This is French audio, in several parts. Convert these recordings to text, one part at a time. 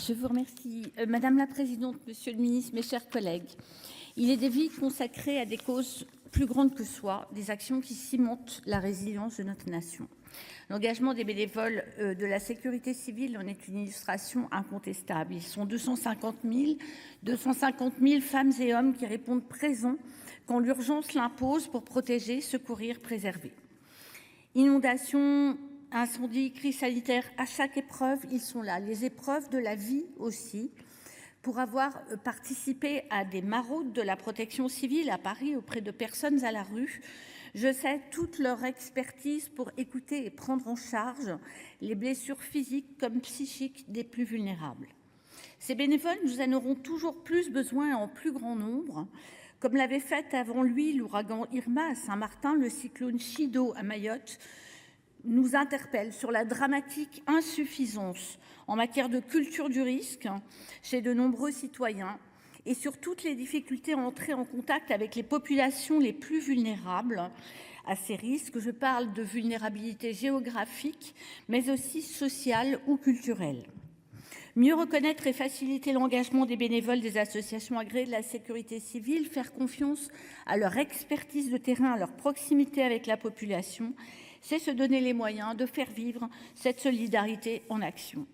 Je vous remercie. Madame la Présidente, Monsieur le Ministre, mes chers collègues, il est des vies consacrées à des causes plus grandes que soi, des actions qui cimentent la résilience de notre nation. L'engagement des bénévoles de la sécurité civile en est une illustration incontestable. Ils sont 250 000 femmes et hommes qui répondent présents quand l'urgence l'impose pour protéger, secourir, préserver. Inondations, incendies, crise sanitaire, à chaque épreuve, ils sont là. Les épreuves de la vie aussi. Pour avoir participé à des maraudes de la protection civile à Paris auprès de personnes à la rue, je sais toute leur expertise pour écouter et prendre en charge les blessures physiques comme psychiques des plus vulnérables. Ces bénévoles, nous en aurons toujours plus besoin en plus grand nombre. Comme l'avait fait avant lui l'ouragan Irma à Saint-Martin, le cyclone Chido à Mayotte nous interpelle sur la dramatique insuffisance en matière de culture du risque chez de nombreux citoyens et sur toutes les difficultés à entrer en contact avec les populations les plus vulnérables à ces risques. Je parle de vulnérabilité géographique, mais aussi sociale ou culturelle. Mieux reconnaître et faciliter l'engagement des bénévoles des associations agréées de la sécurité civile, faire confiance à leur expertise de terrain, à leur proximité avec la population, c'est se donner les moyens de faire vivre cette solidarité en action.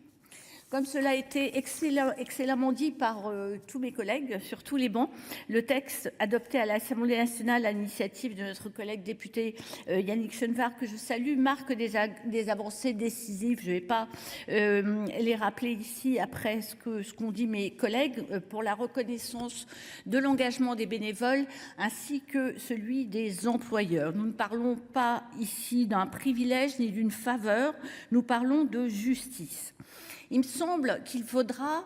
Comme cela a été excellemment dit par tous mes collègues sur tous les bancs, le texte adopté à l'Assemblée nationale à l'initiative de notre collègue député Yannick Chenevard, que je salue, marque des avancées décisives. Je ne vais pas les rappeler ici après ce qu'ont dit mes collègues pour la reconnaissance de l'engagement des bénévoles ainsi que celui des employeurs. Nous ne parlons pas ici d'un privilège ni d'une faveur, nous parlons de justice. Il me semble qu'il faudra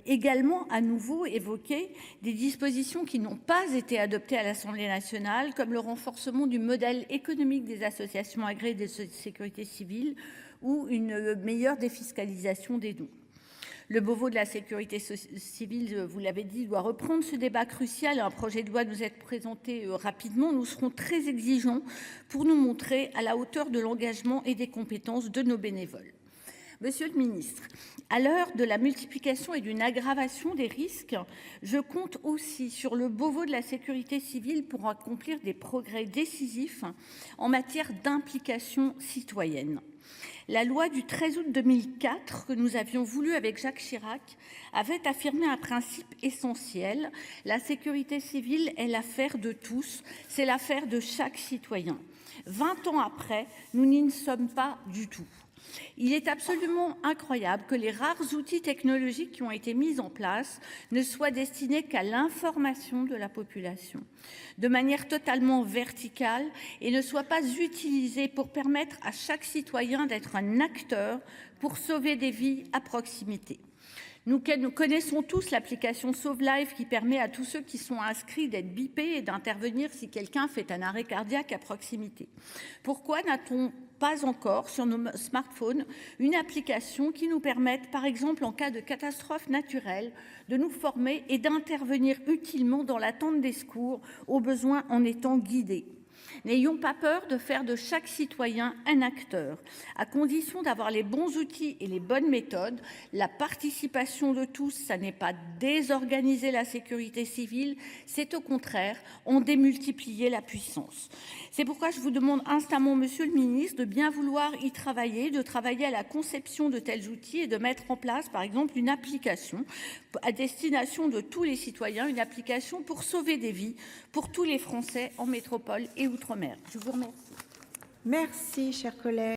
également à nouveau évoquer des dispositions qui n'ont pas été adoptées à l'Assemblée nationale, comme le renforcement du modèle économique des associations agréées de sécurité civile ou une meilleure défiscalisation des dons. Le Beauvau de la sécurité civile, vous l'avez dit, doit reprendre ce débat crucial. Un projet de loi nous est présenté rapidement. Nous serons très exigeants pour nous montrer à la hauteur de l'engagement et des compétences de nos bénévoles. Monsieur le ministre, à l'heure de la multiplication et d'une aggravation des risques, je compte aussi sur le Beauvau de la sécurité civile pour accomplir des progrès décisifs en matière d'implication citoyenne. La loi du 13 août 2004 que nous avions voulu avec Jacques Chirac avait affirmé un principe essentiel. La sécurité civile est l'affaire de tous, c'est l'affaire de chaque citoyen. 20 ans après, nous n'y sommes pas du tout. Il est absolument incroyable que les rares outils technologiques qui ont été mis en place ne soient destinés qu'à l'information de la population, de manière totalement verticale, et ne soient pas utilisés pour permettre à chaque citoyen d'être un acteur pour sauver des vies à proximité. Nous connaissons tous l'application Sauve Life qui permet à tous ceux qui sont inscrits d'être bipés et d'intervenir si quelqu'un fait un arrêt cardiaque à proximité. Pourquoi n'a-t-on pas encore sur nos smartphones une application qui nous permette, par exemple en cas de catastrophe naturelle, de nous former et d'intervenir utilement dans l'attente des secours, au besoin en étant guidés? N'ayons pas peur de faire de chaque citoyen un acteur, à condition d'avoir les bons outils et les bonnes méthodes. La participation de tous, ça n'est pas désorganiser la sécurité civile, c'est au contraire en démultiplier la puissance. C'est pourquoi je vous demande instamment, Monsieur le Ministre, de bien vouloir y travailler, de travailler à la conception de tels outils et de mettre en place, par exemple, une application à destination de tous les citoyens, une application pour sauver des vies, pour tous les Français en métropole et outre-mer. Je vous remercie. Merci, chers collègues.